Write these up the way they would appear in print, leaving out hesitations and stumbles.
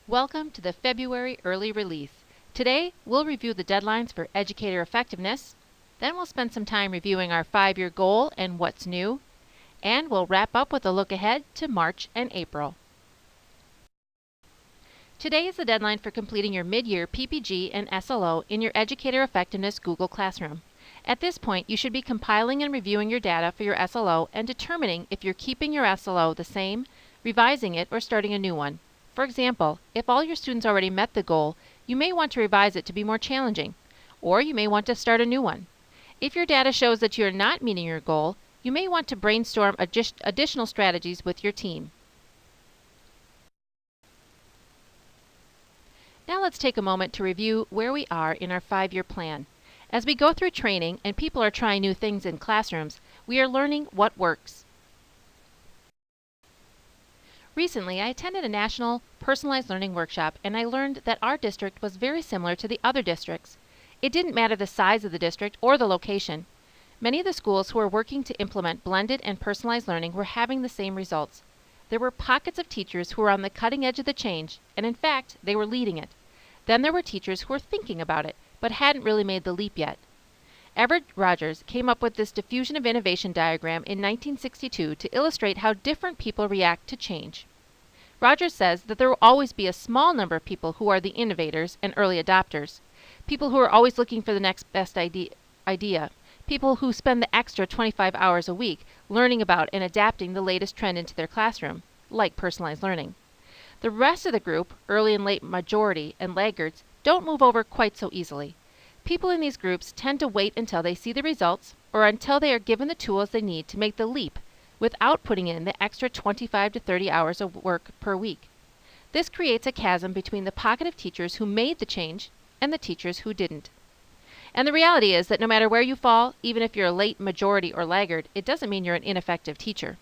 Welcome to the February early release. Today, we'll review the deadlines for educator effectiveness, then we'll spend some time reviewing our 5-year goal and what's new, and we'll wrap up with a look ahead to March and April. Today is the deadline for completing your mid-year PPG and SLO in your Educator Effectiveness Google Classroom. At this point, you should be compiling and reviewing your data for your SLO and determining if you're keeping your SLO the same, revising it, or starting a new one. For example, if all your students already met the goal, you may want to revise it to be more challenging, or you may want to start a new one. If your data shows that you're not meeting your goal, you may want to brainstorm additional strategies with your team. Now let's take a moment to review where we are in our 5-year plan. As we go through training and people are trying new things in classrooms, we are learning what works. Recently, I attended a national personalized learning workshop and I learned that our district was very similar to the other districts. It didn't matter the size of the district or the location. Many of the schools who were working to implement blended and personalized learning were having the same results. There were pockets of teachers who were on the cutting edge of the change, and in fact, they were leading it. Then there were teachers who were thinking about it, but hadn't really made the leap yet. Everett Rogers came up with this diffusion of innovation diagram in 1962 to illustrate how different people react to change. Rogers says that there will always be a small number of people who are the innovators and early adopters, people who are always looking for the next best idea, people who spend the extra 25 hours a week learning about and adapting the latest trend into their classroom, like personalized learning. The rest of the group, early and late majority and laggards, don't move over quite so easily. People in these groups tend to wait until they see the results or until they are given the tools they need to make the leap without putting in the extra 25 to 30 hours of work per week. This creates a chasm between the pocket of teachers who made the change and the teachers who didn't. And the reality is that no matter where you fall, even if you're a late majority or laggard, it doesn't mean you're an ineffective teacher.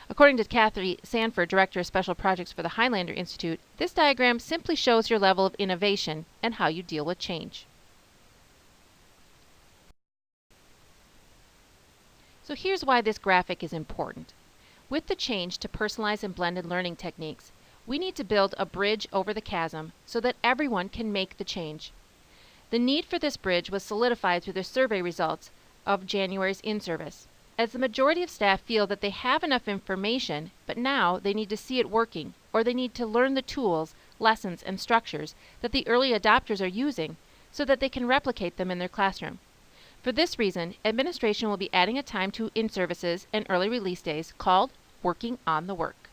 According to Kathy Sanford, Director of Special Projects for the Highlander Institute, this diagram simply shows your level of innovation and how you deal with change. So here's why this graphic is important. With the change to personalized and blended learning techniques, we need to build a bridge over the chasm so that everyone can make the change. The need for this bridge was solidified through the survey results of January's in-service, as the majority of staff feel that they have enough information, but now they need to see it working, or they need to learn the tools, lessons, and structures that the early adopters are using so that they can replicate them in their classroom. For this reason, administration will be adding a time to in-services and early release days called Working on the Work.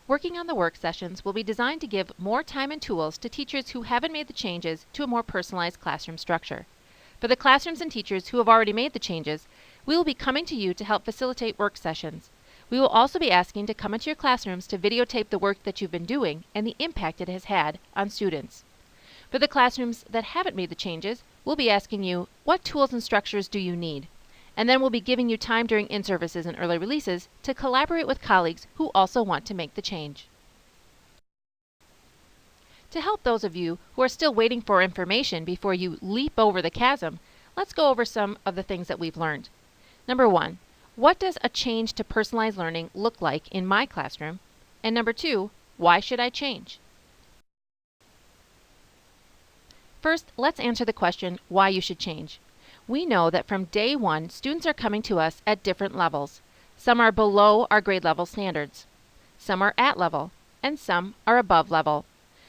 Working on the Work sessions will be designed to give more time and tools to teachers who haven't made the changes to a more personalized classroom structure. For the classrooms and teachers who have already made the changes, we will be coming to you to help facilitate work sessions. We will also be asking to come into your classrooms to videotape the work that you've been doing and the impact it has had on students. For the classrooms that haven't made the changes, we'll be asking you, what tools and structures do you need? And then we'll be giving you time during in-services and early releases to collaborate with colleagues who also want to make the change. To help those of you who are still waiting for information before you leap over the chasm, let's go over some of the things that we've learned. Number 1, what does a change to personalized learning look like in my classroom? And number 2, why should I change? First, let's answer the question why you should change. We know that from day one, students are coming to us at different levels. Some are below our grade level standards. Some are at level, and some are above level.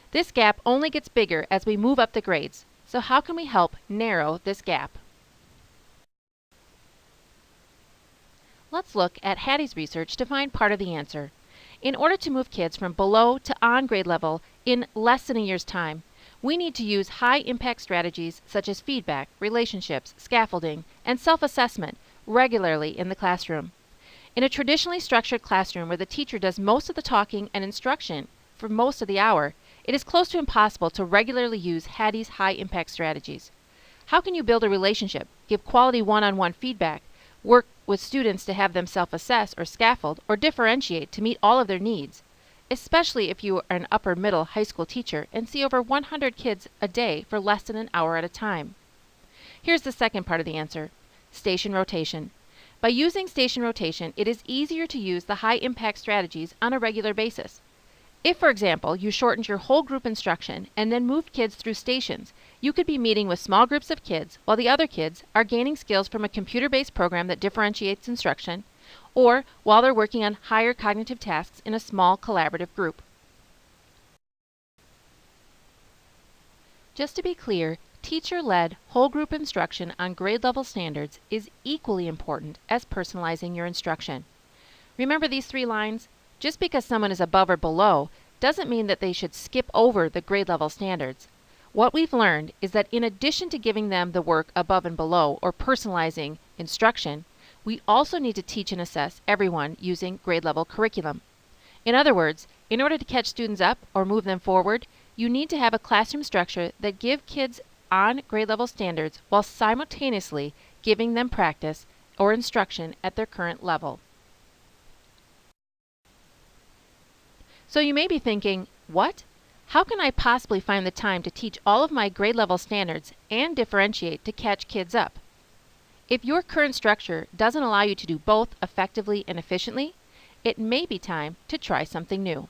This gap only gets bigger as we move up the grades. So how can we help narrow this gap? Let's look at Hattie's research to find part of the answer. In order to move kids from below to on grade level in less than a year's time, we need to use high-impact strategies such as feedback, relationships, scaffolding, and self-assessment regularly in the classroom. In a traditionally structured classroom where the teacher does most of the talking and instruction for most of the hour, it is close to impossible to regularly use Hattie's high-impact strategies. How can you build a relationship, give quality one-on-one feedback, work with students to have them self-assess or scaffold or differentiate to meet all of their needs, especially if you are an upper middle high school teacher and see over 100 kids a day for less than an hour at a time? Here's the second part of the answer, station rotation. By using station rotation, it is easier to use the high impact strategies on a regular basis. If, for example, you shortened your whole group instruction and then moved kids through stations, you could be meeting with small groups of kids while the other kids are gaining skills from a computer-based program that differentiates instruction, or while they're working on higher cognitive tasks in a small collaborative group. Just to be clear, teacher-led whole group instruction on grade level standards is equally important as personalizing your instruction. Remember these 3 lines? Just because someone is above or below doesn't mean that they should skip over the grade level standards. What we've learned is that in addition to giving them the work above and below or personalizing instruction, we also need to teach and assess everyone using grade level curriculum. In other words, in order to catch students up or move them forward, you need to have a classroom structure that gives kids on grade level standards while simultaneously giving them practice or instruction at their current level. So you may be thinking, what? How can I possibly find the time to teach all of my grade level standards and differentiate to catch kids up? If your current structure doesn't allow you to do both effectively and efficiently, it may be time to try something new.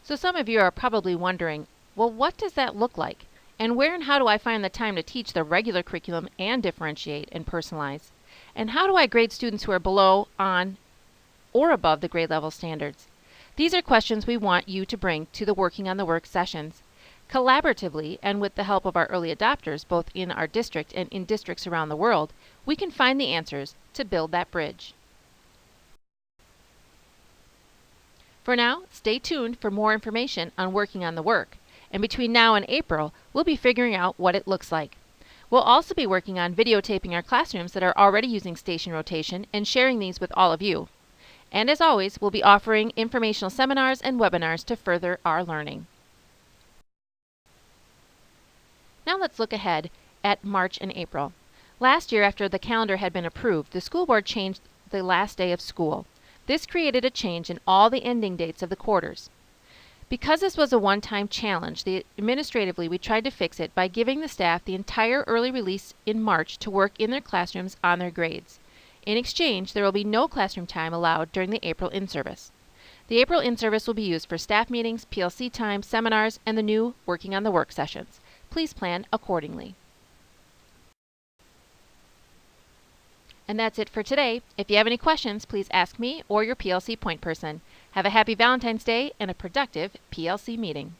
So some of you are probably wondering, well, what does that look like? And where and how do I find the time to teach the regular curriculum and differentiate and personalize? And how do I grade students who are below, on, or above the grade level standards? These are questions we want you to bring to the Working on the Work sessions. Collaboratively, and with the help of our early adopters, both in our district and in districts around the world, we can find the answers to build that bridge. For now, stay tuned for more information on Working on the Work, and between now and April, we'll be figuring out what it looks like. We'll also be working on videotaping our classrooms that are already using station rotation and sharing these with all of you. And as always, we'll be offering informational seminars and webinars to further our learning. Now let's look ahead at March and April. Last year, after the calendar had been approved, the school board changed the last day of school. This created a change in all the ending dates of the quarters. Because this was a one-time challenge, administratively we tried to fix it by giving the staff the entire early release in March to work in their classrooms on their grades. In exchange, there will be no classroom time allowed during the April in-service. The April in-service will be used for staff meetings, PLC time, seminars, and the new Working on the Work sessions. Please plan accordingly. And that's it for today. If you have any questions, please ask me or your PLC point person. Have a happy Valentine's Day and a productive PLC meeting.